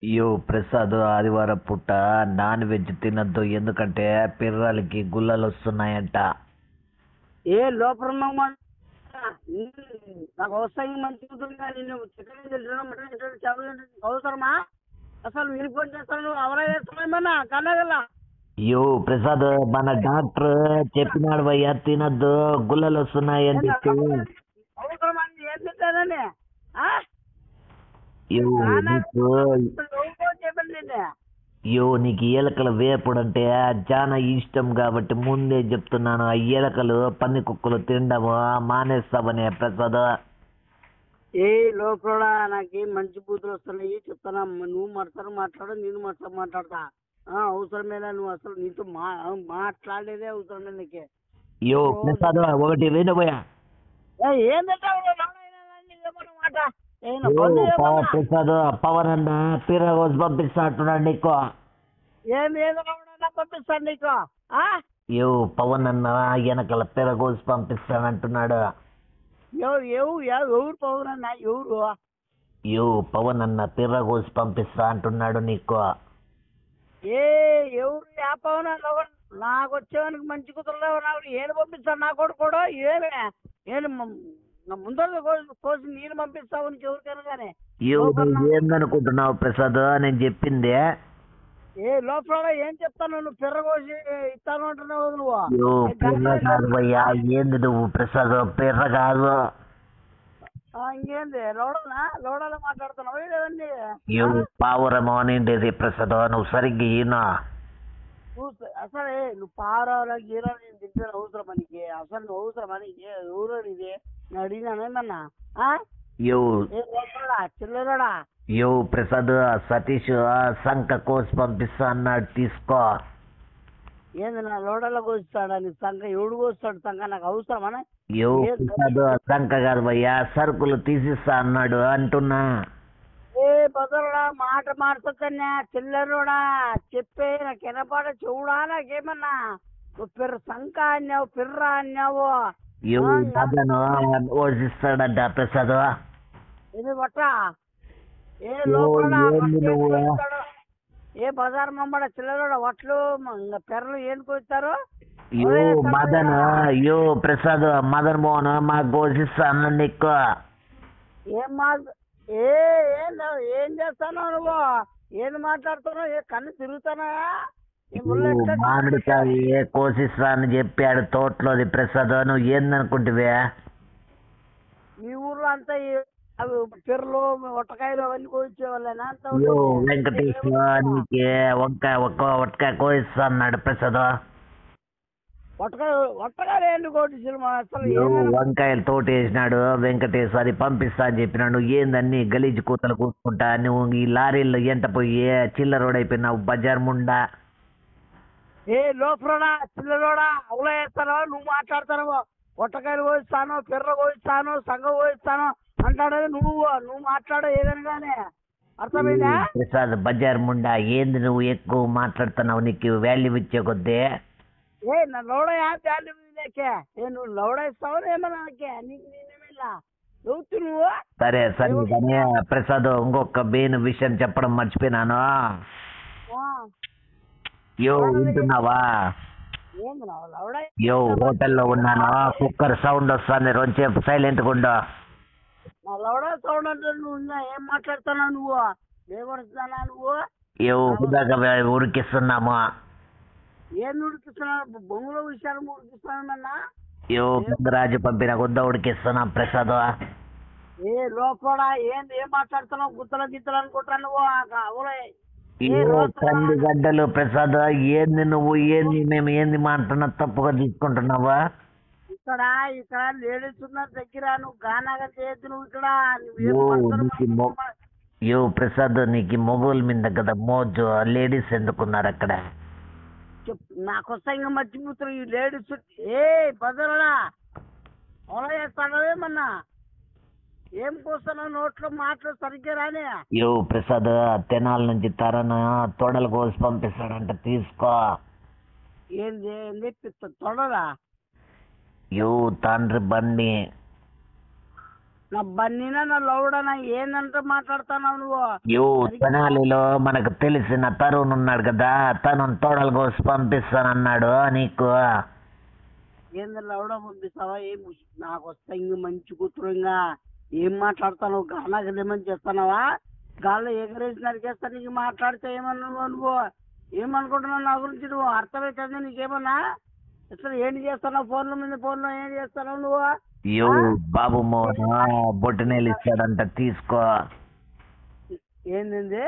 అయ్యో ప్రసాద్, ఆదివారం పూట నాన్ వెజ్ తినద్దు, ఎందుకంటే పిర్రాలకి గుల్లలు వస్తున్నాయంట. ఏ లోపల ఉన్నావు నాకు వస్తాయి మంచి ఉంటుంది కానీ నువ్వు చికెన్ తింటున్నావు మటన్ తింటున్నావు చేపలు తింటున్నావు అవసరమా? అసలు మీరు ఫోన్ చేస్తాను నువ్వు అవరా చేస్తున్నామన్నా కన్నగల్లా. అయ్యో ప్రసాద్, మన డాక్టర్ చెప్పినాడు భయ్యా తినద్దు, గుల్లలు వస్తున్నాయని చెప్పి. అవసరమా ఏం తింటానని అయ్యో నీకు చెప్పండి. అయ్యో నీకు ఏలకల వేపుడు అంటే చాలా ఇష్టం కాబట్టి ముందే చెప్తున్నాను, ఆ ఏలకలు పన్ని కుక్కలు తినడము మానేస్తావనే ప్రసాద్. ఏ లోపల నాకు మంచి బూతులు వస్తున్నాయి చెప్తానా. నువ్వు మాట్లాడు నేను మాట్లాడతా. అవసరమేలా నువ్వు అసలు నీతో మాట్లాడేదే అవసరమే నీకే. అయ్యో ప్రసాద్, ఒకటి వినబోయా. మాట ప్రసాద్, పవన్ అన్న పీరగోజు పంపిస్తా అంటున్నాడు నీకు. ఏదో పంపిస్తాను నీకు. అయ్యో పవన్ అన్న వెనకాల పీరగోజు పంపిస్తానంటున్నాడు. ఎవరు పవన్ అన్న ఎవరు? అయ్యో పవన్ అన్న పీరగోజు పంపిస్తా అంటున్నాడు నీకు. ఎవరు పవన్ అన్న? నాకు వచ్చేవానికి మంచి కుదరలేవు. నాకు ఏం పంపిస్తాను నా కొడుకు కూడా ఏమే నేను ముందర కోసి నేను పంపిస్తావు నీకు ఎవరికైనా కానీ. ఏందనుకుంటున్నావు ప్రసాద్, నేను చెప్పింది. లోపల ఏం చెప్తాను? నువ్వు పిర్రకోసి ఇస్తాను అంటున్నావు నువ్వు. కాదు భయ్యా, ఏంది నువ్వు ప్రసాద్, పిర్ర కాదు. ఇంకేంది లోడలా మాట్లాడుతున్నావు లేదండి? పావురమో అనేది ప్రసాద్, నువ్వు సరిగ్గా ఈనా అసలు నువ్వు పారాల గీరాలు నేను తింటాను అవసరం నీకు? అసలు నువ్వు అవసరమా నీకు? ఎవరో ఇది నేను అడిగినాను ఏమన్నా? చిల్లరాడా ప్రసాద్, సతీష్ సంఖ కోసి పంపిస్తా అన్నాడు, తీసుకో. ఏంది నా లోడల్లో కోస్తాడా నీ సంఖ? ఎవడు కోస్తాడు సంఖ? నాకు అవసరమా? ప్రసాద్ సంఖ కాదు భయ్యా, సరుకులు తీసిస్తా అన్నాడు అంటున్నా. బదులుడా మాట మాడుతున్నా చిల్లరుడా చెప్పే నాకు ఎనపాట చెవుడా నాకేమన్నా? నువ్వు సంఖ అన్నావు, పిర్ర అన్నావు. ఓసిస్తాడంట ప్రసాద్. ఇది బట్ట లోపల బజార్ మమ్మడ చిల్లరుడా వట్లు పెర్రలు ఏం కోస్తారు? మదన్ ప్రసాద్, మదన్ మోహన్ మాకు కోసిస్తా అన్నాడు నీకు. ఏం చేస్తానో నువ్వు? ఏది మాట్లాడుతున్నావు? కన్ను తిరుగుతానా? మామిడికాయ కోసిస్తా అని చెప్పాడు తోటలోది ప్రసాద్, నువ్వు ఏందనుకుంటువే? మీ ఊర్లో అంతా అవి పిర్రలు ఒట్టకాయలు అవన్నీ కోసేవాళ్ళేనా? వెంకటేశ్వర నీకే ఒక్క కోసిస్తా అన్నాడు ప్రసాద్. ఒట్టకాయలు ఏంటి కోటిసిలు? అసలు వంకాయలు తోట వేసినాడు వెంకటేశ్వర, అది పంపిస్తా అని చెప్పినాడు. ఏందన్ని గలీజు కూతలు కూసుకుంటా నువ్వు ఈ లారీల్లో ఎంట పోయి చిల్లరోడైపోయినావు బజార్ ముండా. లోపలడా చిల్లరోడా అవులా వేస్తానో నువ్వు మాట్లాడతానో? ఒట్టకాయలు కోయిస్తాను, పిర్ర కోయిస్తాను, సంగ కోయిస్తాను అంటాడని నువ్వు మాట్లాడో ఏదైనా కానీ. అర్థమైందా? ప్రసాద్ బజార్ ముండా, ఏంది నువ్వు ఎక్కువ మాట్లాడుతున్నావు? నీకు వాల్యూ ఇచ్చే కొద్దీ నా లౌడ వాల్యూ లేకే నువ్వు లౌడ ఇస్తావు ఏమన్నా నీకు నేనేమిలా చదువుతు నువ్వు. సరే కానీ ప్రసాద్, ఇంకొక మెయిన్ విషయం చెప్పడం మర్చిపోయినాను. వింటున్నావా? హోటల్లో ఉన్నాను, కుక్కర్ సౌండ్ వస్తుంది, కొంచెం సైలెంట్ గా ఉండు. లౌడ సౌండ్ అంటే నువ్వు ఏం మాట్లాడుతున్నావు? నువ్వు ఏమడుతున్నా? నువ్వు ఉరికిస్తున్నాము. ఏం ఉడికిస్తున్నావు? బొంగులో విషయాలు ఉడికిస్తున్నామన్నా? రాజు పంపిన గుద్ద ఉడికిస్తున్నాం ప్రసాద్. లోపల ఏం మాట్లాడుతున్నావు? గుత్తల గిత్తలు అనుకుంటా నువ్వు. గడ్డలు ప్రసాద్, ఏంది నువ్వు? మేము ఏంది మాట్లాడినా తప్పుగా తీసుకుంటున్నావా? ఇక్కడ లేడీస్ ఉన్న దగ్గర నువ్వు గానాగా చేయొద్దు. నువ్వు ఇక్కడ ప్రసాద్, నీకు మొగోళ్ళ మీద కదా మోజు, లేడీస్ ఎందుకున్నారు అక్కడ? నాకు వస్తా ఇంకా మర్చిపోతారు ఈ లేడీస్. బదులా అలా చేస్తానవేమన్నా? ఏం కోస్తానో నోట్లో మాటలు సరిగ్గా రాని. ప్రసాద్, తెనాల నుంచి తరను తొడలు కోసి పంపిస్తాడంట, తీసుకో. ఏంది తొడలా? తండ్రి బండి నా బన్నీనా నా లౌడనా ఏందంటే మాట్లాడుతున్నావు నువ్వు? యో తెనాలిలో మనకు తెలిసిన తరుణ్ ఉన్నాడు కదా, తను తోడలు కోసి పంపిస్తానన్నాడు నీకు. ఏంది లౌడ పంపిస్తావా? ఏం నాకు వస్తా ఇంక మంచి కూతురు ఇంకా ఏం మాట్లాడుతున్నావు? గానా గదేమని చేస్తున్నావా? గాల్లో ఎగరేసి నరికేస్తా నీకు మాట్లాడితే ఏమన్నావు నువ్వు? ఏమనుకుంటున్నావు నా గురించి? నువ్వు అర్థమవుతుంది నీకేమన్నా? అసలు ఏంటి చేస్తున్నావు? ఫోన్ల మీద ఫోన్లో ఏం చేస్తున్నావు నువ్వు? యో బాబు మోహన్ బొట్టనేలు ఇస్తాడంట, తీసుకో. ఏంది?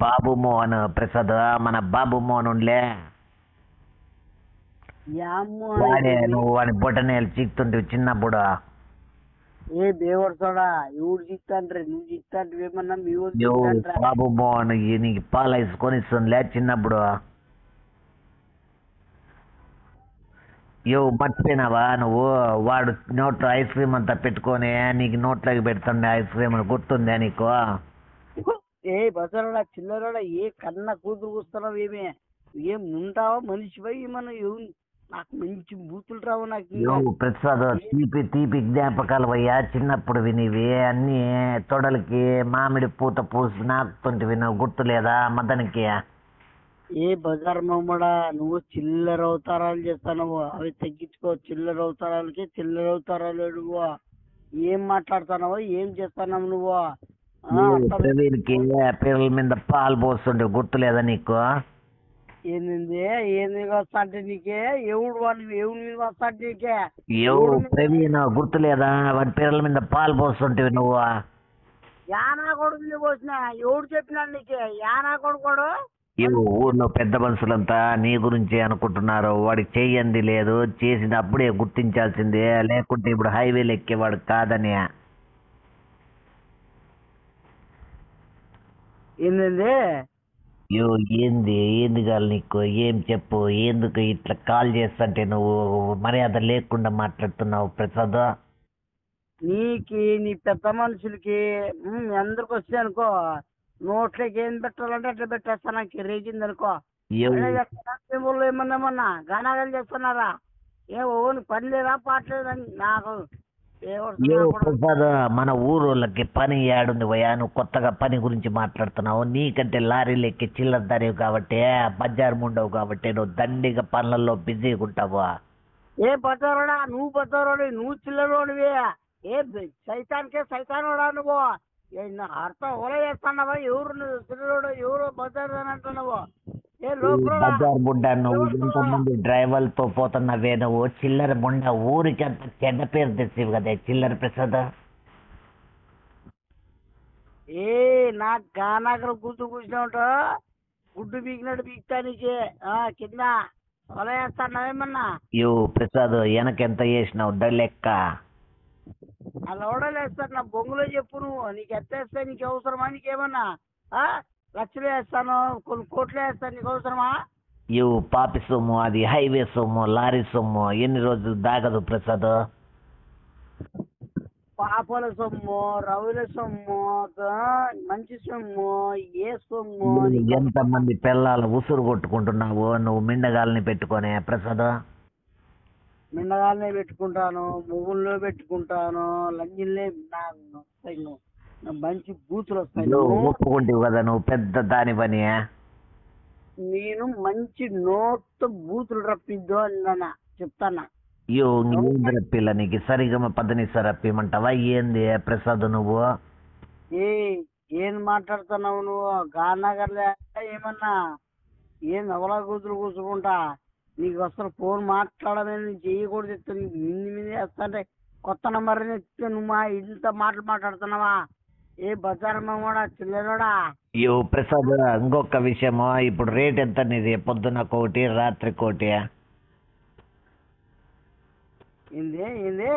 బాబు మోహన్ ప్రసాద్, మన బాబు మోహన్ ఉండే వాడే, నువ్వు వాడి బొట్టనేలు చిక్తుంటివి చిన్నప్పుడు. ఏ దేవుడు చూడా ఎవడు చిక్తాండ్రే? నువ్వు చిక్తాంటివి ఏమన్నా? మీ ఊరు యో చిక్తాండ్రా? బాబు మోహన్ నీకు పాలు వేసుకొని ఇస్తుందిలే చిన్నప్పుడు. యో మర్చిపోయినావా నువ్వు? వాడు నోట్లో ఐస్ క్రీమ్ అంతా పెట్టుకొని నీకు నోట్లోకి పెడుతుండే ఐస్ క్రీమ్ అని గుర్తుందా నీకు? ఏ బసరోడా చిల్లరోడా ఏ కన్న కూతురు కూస్తున్నావు? ఏం ఉంటావా మనిషిపై? ఏమన్నా నాకు మంచి బూతులు రావు నాకు. యో ప్రసాద్, తీపి తీపి జ్ఞాపకాలు అయ్యా చిన్నప్పుడు వినివి అన్ని. తొడలకి మామిడి పూత పూసి నాకుతుంటివి, నువ్వు గుర్తులేదా మదనికి? ఏ బజార్ మమ్మడా నువ్వు చిల్లర అవతారాలు చేస్తావు. అవి తగ్గించుకో. చిల్లర అవతారాలకి చిల్లర అవతారాలు నువ్వు. ఏం మాట్లాడుతున్నావు? ఏం చేస్తున్నావు నువ్వు? ప్రవీణ్కి పిల్లల మీద పాలు పోస్తుండే, గుర్తులేదా నీకు? ఏంది ఏంది వస్తా అంటే నీకే? ఎవడు ఎవడి మీద వస్తా అంటే నీకే? ప్రవీణ్ గుర్తులేదా? వాడి పిల్లల మీద పాలు పోస్తుంటివి నువ్వు. యానా కొడుకు మీద పోసిన ఎవడు చెప్పినాడు నీకే? యానా కొడుకోడు? ఊర్లో పెద్ద మనుషులంతా నీ గురించి అనుకుంటున్నారు. వాడికి చెయ్యంది లేదు, చేసినప్పుడే గుర్తించాల్సిందే, లేకుంటే ఇప్పుడు హైవేలు ఎక్కేవాడు కాదని. ఏంది? ఏంది కాదు నీకు? ఏం చెప్పు, ఎందుకు ఇట్లా కాల్ చేస్తుంటే నువ్వు మర్యాద లేకుండా మాట్లాడుతున్నావు ప్రసాద్? నీకి నీ పెద్ద మనుషులకి అందరికి వస్తే అనుకో, నోట్లోకి ఏం పెట్టాలంటే అట్లా పెట్టేస్తా. నాకు రేగింది అనుకో. ఏమన్నా గానాగాలు చేస్తున్నారా? ఓని పని లేదా పాటలేదని నాకు ప్రసాద్, మన ఊరోళ్ళకి పని ఏడుంది భయ్యా? నువ్వు కొత్తగా పని గురించి మాట్లాడుతున్నావు. నీకంటే లారీలు ఎక్కి చిల్లర ధరవు కాబట్టి, బజార్ ముండవు కాబట్టి నువ్వు దండిగా పనులలో బిజీగా ఉంటావు. ఏ బతరోడా నువ్వు? బతరోడి నువ్వు చిల్లరోడివి. ఏ సైతానికే సైతానోడా నువ్వు? అర్థం ఓలా చేస్తున్నావా? ఎవరు నువ్వు చిల్లరోడు? ఎవరు బజార్ అని అంటున్నావు? ఏ బజార్ బుడ్డ నువ్వు. ఇంతమంది డ్రైవర్లతో పోతున్నవే నువ్వు. చిల్లర బుండ ఊరికి అంత చెడ్డ పేరు తెచ్చివు కదా చిల్లర ప్రసాద్. ఏ నాకు గానాగర గుర్తు కూర్చున్నా ఉంటా, గుడ్డు బీకినట్టు బీక్తా నీకే కింద ఓలా చేస్తున్నావేమన్నా? ప్రసాద్, వెనకెంత చేసినావు లెక్క? అలా ఓడలేస్తాను నా బొంగులో చెప్పు. నువ్వు నీకు ఎత్తేస్తే నీకు అవసరమా? నీకేమన్నా లక్షలు వేస్తాను, కొన్ని కోట్లు వేస్తాను, నీకు అవసరమా? పాపి సొమ్ము అది, హైవే సొమ్ము, లారీ సొమ్ము ఎన్ని రోజులు దాగదు ప్రసాద్. పాపల సొమ్ము, రవుల సొమ్ము, మంచి సొమ్ము, ఏ సొమ్ము? ఎంతమంది పిల్లలు ఉసురు కొట్టుకుంటున్నావు నువ్వు మిండగాలని పెట్టుకొని ప్రసాద్? మిండగాలనే పెట్టుకుంటాను, ముగ్గుల్లో పెట్టుకుంటాను, లంజిల్లే మంచి బూతులు వస్తాయి. ఒప్పుకుంటావు కదా నువ్వు పెద్ద దాని పని. నేను మంచి నోట్తో బూతులు రప్పిద్దు అన్నా చెప్తానా? రప్పిల్ల నీకు సరిగమ పద్దనిస రప్పిమంటావా? ఏంది ప్రసాద్ నువ్వు? ఏం మాట్లాడుతున్నావు నువ్వు? గానగర్లే ఏమన్నా? ఏం నవలా కూతురు కూర్చుకుంటా? నీకు అసలు ఫోన్ మాట్లాడమే చేయకూడదు. చెప్తా నీకు మింది మీద వేస్తా అంటే కొత్త నంబర్ ఎత్తే నువ్వు ఇంత మాటలు మాట్లాడుతున్నావా? ఏ బజారమ్మ కూడా చిల్లరోడా? ప్రసాద్, ఇంకొక విషయము, ఇప్పుడు రేట్ ఎంత నీది? పొద్దున కోటి, రాత్రి కోటి. ఏంది?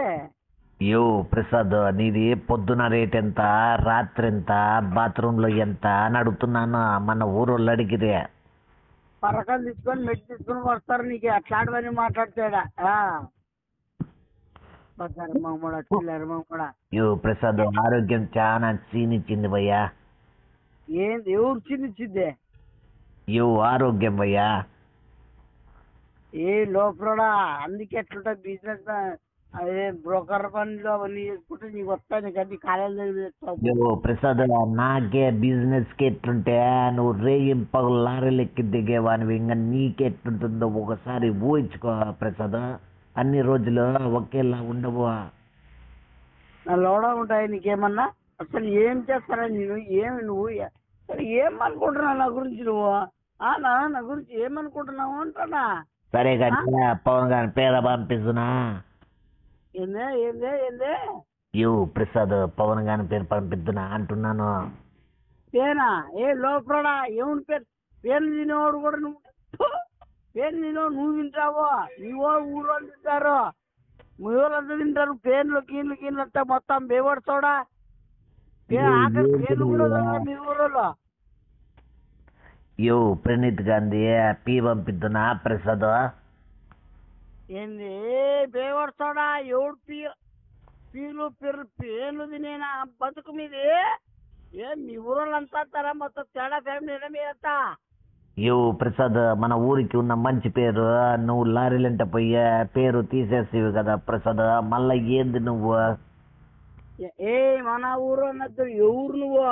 ప్రసాద్, నీది పొద్దున రేట్ ఎంత, రాత్రి ఎంత, బాత్రూమ్ లో ఎంత అని అడుగుతున్నాను. మన ఊరోళ్ళు అడిగిరే. పరకలు తీసుకొని మెట్టి తీసుకొని వస్తారు. నీకు అట్లాంటివన్నీ మాట్లాడతాడా? ప్రసాద్, ఆరోగ్యం చాలా క్షీణించింది భయ్యా. ఏంది? ఎవరు క్షీణించింది? ఆరోగ్యం భయ్యా. ఏ లోపల అందుకే ఎట్లుంటా బిజినెస్ అదే బ్రోకర్ పనులు అవన్నీ చేసుకుంటే నీకు వస్తాయి, నీకు అన్ని కాలేజీ దగ్గర తెస్తావు. యో ప్రసాద్, నాకే బిజినెస్ కి ఎట్లుంటే నువ్వు రేగింపగలు లారీలు ఎక్కి దిగేవానివి, ఇంకా నీకెట్లుంటుందో ఒకసారి ఊహించుకో ప్రసాద్. అన్ని రోజులు ఒకేలా ఉండవు. నా లోడ ఉంటాయి నీకేమన్నా? అసలు ఏం చేస్తారా నేను? నువ్వు అసలు ఏమనుకుంటున్నావు నా గురించి నువ్వు? నా గురించి ఏమనుకుంటున్నావు అంటున్నా. సరే కానీ పవన్ గారి పేర పంపిస్తున్నా. ఏందే ఏందే ఏందే? యో ప్రసాద్, పవన్ గారి పేరు పంపిస్తున్నా అంటున్నాను. పేనా? ఏ లోపడా ఏముంది పేరు? పేర్లు తినేవాడు కూడా నువ్వు. ఫు! పేర్లు తినేవాడు నువ్వు తింటావు, నీవో ఊళ్ళో తింటారు, మీ వాళ్ళంతా తింటారు. పేర్లు కీన్లు అంతా మొత్తం బేవడుతాడా? ఆఖరి పేర్లు కూడా వదలరా మీ ఊళ్ళో. యో ప్రణీత్ గాంధీ పీ పంపిస్తున్నా ప్రసాద్. ఏంది బేవడుతాడా? ఎవడు పీలు పేర్లు తినేనా బతుకు మీది? మీ ఊరోళ్ళంతా అంటారా? మొత్తం తేడా ఫ్యామిలీ మీరంతా. యో ప్రసాద్, మన ఊరికి ఉన్న మంచి పేరు నువ్వు లారీలంట పోయే పేరు తీసేసేవి కదా ప్రసాద్. మళ్ళా ఏంది నువ్వు? ఏ మన ఊరు అన్నట్టు ఎవరు నువ్వు?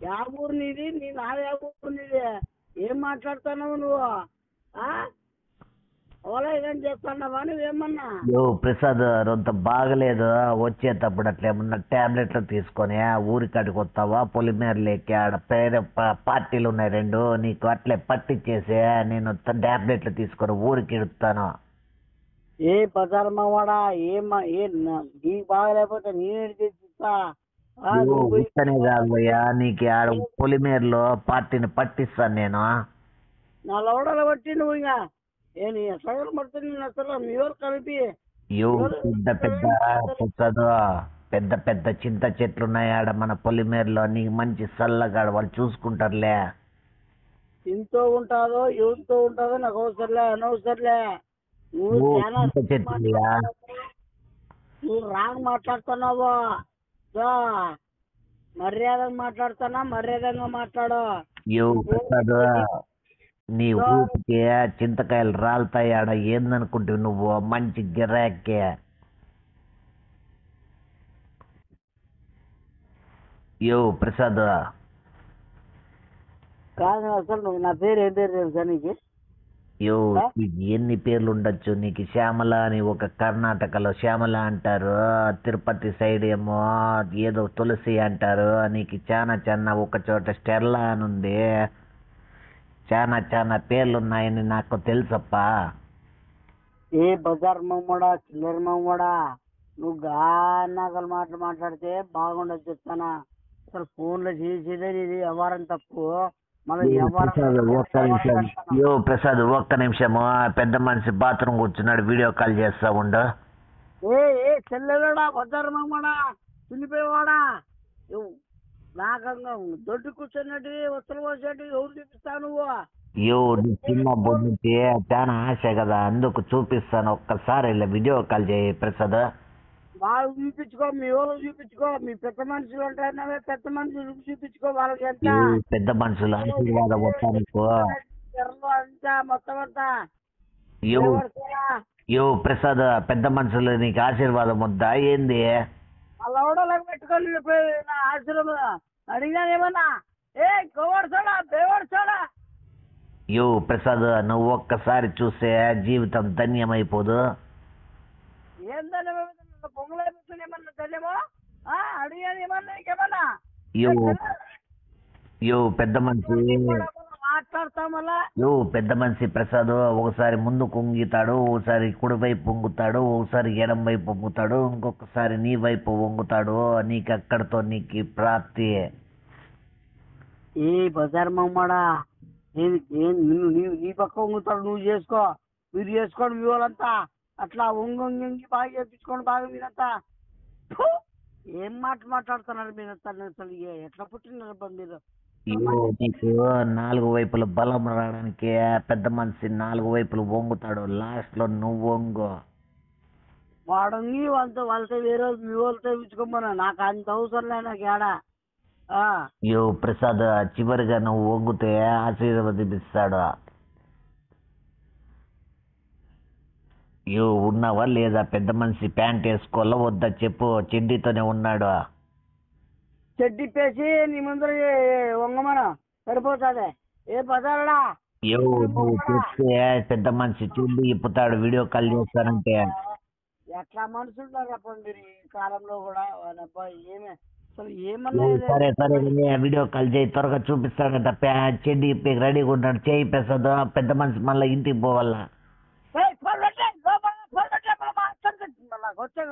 యా ఊరు నీది? నాది యా ఊరు నీది? ఏం మాట్లాడుతున్నావు నువ్వు? ఓలైనా చేస్తున్నావా నువ్వేమన్నా? యో ప్రసాద్, రొంత బాగలేదు, వచ్చేటప్పుడు అట్లా ఏమన్నా టాబ్లెట్లు తీసుకొని ఊరికాడికి వస్తావా? పొలిమేరలేకి ఆడ పేరు పార్టీలు ఉన్నాయి 2, నీకు అట్లే పట్టించేసి నేను టాబ్లెట్లు తీసుకొని ఊరికి ఇడుతాను. ఏ బజార్ మావాడా? నీకు బాగలేకపోతే నేను తెచ్చిస్తా. ఇస్తనే కాదు భయ్యా, నీకు ఆడ పొలిమేరలో పార్టీని పట్టిస్తాను నేను. నా లవడలు బట్టి నువ్వు ఇంకా నీ సగలు పడుతుంది. నేను అసలు మీ వాళ్ళు కలిపి పెద్ద పెద్ద చింత చెట్లు ఉన్నాయి ఆడ మన పొలిమేరలో. నీకు మంచి చల్లగాడ వాళ్ళు చూసుకుంటారులే. ఇంతో ఉంటాదో ఎవరితో ఉంటాదో నాకు అవసరంలే, అనవసరంలే. నువ్వు రాంగ్ మాట్లాడుతున్నావు. మర్యాదగా మాట్లాడుతున్నా, మర్యాదగా మాట్లాడు. నీ ఊపికి చింతకాయలు రాలుతాయి ఆడ. ఏందనుకుంటావు నువ్వు? మంచి గిరాకే. యో ప్రసాద్, కాదు అసలు నువ్వు నా పేరు ఏం పేరు తెలుసా నీకు? యో నీకు ఎన్ని పేర్లు ఉండొచ్చు. నీకు శ్యామల అని ఒక కర్ణాటకలో శ్యామల అంటారు, తిరుపతి సైడ్ ఏమో ఏదో తులసి అంటారు. నీకు చాలా ఒక చోట స్టెర్లా అని ఉంది. చాలా పేర్లు ఉన్నాయని నాకు తెలుసప్పా. ఏ బజార్ మమ్మడా, చిల్లర మమ్మడా, నువ్వు గానాగల మాటలు మాట్లాడితే బాగుండదు చెప్తానా. అసలు ఫోన్లో చేసేదే ఇది వ్యవహారం తప్పు. యో ప్రసాద్, ఒక్క నిమిషము. పెద్ద మనిషి బాత్రూమ్ కూర్చున్నాడు, వీడియో కాల్ చేస్తా ఉండు. ఏ చెల్లెడా, బజార్ మమ్మడా, పిలిపోయేవాడా, నాకంగా దొడ్డు కూర్చున్నట్టు వస్తువులు పోసేట్టు ఎవరు చూపిస్తావు నువ్వు? యో నీ చిన్న బొద్దుకి చాలా ఆశ కదా, అందుకు చూపిస్తాను. ఒక్కసారి ఇలా వీడియో కాల్ చేయి ప్రసాద్. వాళ్ళు చూపించుకో, మీ వాళ్ళు చూపించుకో, మీ పెద్ద మనుషులు ఉంటారు, పెద్ద మనుషులు చూపించుకో. వాళ్ళకి ఎంత పెద్ద మనుషులు ఆశీర్వాదం అంతా మొత్తం అంతా. యో ప్రసాద్, పెద్ద మనుషులు నీకు ఆశీర్వాదం వద్దా ఏంది? వాళ్ళ ఓడలకు పెట్టుకొని ఆశీర్వాదం అడిగినానేమన్నా? ఏ గోవర్సోడా, బేవర్సోడా. యో ప్రసాద్, నువ్వు ఒక్కసారి చూస్తే జీవితం ధన్యమైపోదు. ఏం ధన్యమైపోతుంది? పొంగలైపోతుందేమన్నా ధన్యమో? అడిగాను ఏమన్నా ఇంకేమన్నా? యో పెద్ద మనిషి మాట్లాడతామలా. యో పెద్ద మనిషి ప్రసాద్ ఒకసారి ముందు పొంగుతాడు, ఒకసారి కుడి వైపు పొంగుతాడు, ఒకసారి ఎడం వైపు పొంగుతాడు, ఇంకొకసారి నీ వైపు పొంగుతాడు. నీకు అక్కడితో నీకు ప్రాప్తి. ఏ బజార్ మమ్మడా, నీ పక్క వంగుతాడు, నువ్వు చేసుకో, మీరు చేసుకోండి. మీ వాళ్ళంతా అట్లా వంగి బాగా చేపించుకోండి. బాగా మీరంతా ఏం మాట్లాడుతున్నారు మీరంతా? అసలు ఎట్లా పుట్టినారు మీరు? నీకు 4 వైపుల బలం రావడానికి పెద్ద మనిషి 4 వైపులు వంగుతాడు, లాస్ట్ లో నువ్వు వంగు. వాడంగి వాళ్ళతో వేరే మీ వాళ్ళతో ఇచ్చుకోమన్నా, నాకు అంత అవసరం లే. నాకు ఏడా యో ప్రసాద్, చివరిగా నువ్వు వంగుతే ఆశీర్వదిస్తాడు. ఉన్నావా లేదా? పెద్ద మనిషి ప్యాంట్ వేసుకోవాలా వద్దా చెప్పు. చెడ్డీతోనే ఉన్నాడు. చెడ్డిప్పేసి నీ ముందర వంగమన సరిపోతుంది. ఏ బజారడా నువ్వు చెప్తే పెద్ద మనిషి చెడ్డీ ఇప్పుతాడు వీడియో కాల్ చేస్తానంటే. ఎట్లా మనుషులు అప్పుడు మీరు ఈ కాలంలో కూడా ఏమే అసలు ఏమన్నా సరే సరే వీడియో కాల్ చేయి, త్వరగా చూపిస్తాడంట. చెడ్డీ ఇప్పి రెడీగా ఉంటాడు. చేయి పెసదు పెద్ద మనిషి మళ్ళీ ఇంటికి పోవాలా. ఫోన్ పెట్టే, ఫోన్ పెట్టే, వచ్చే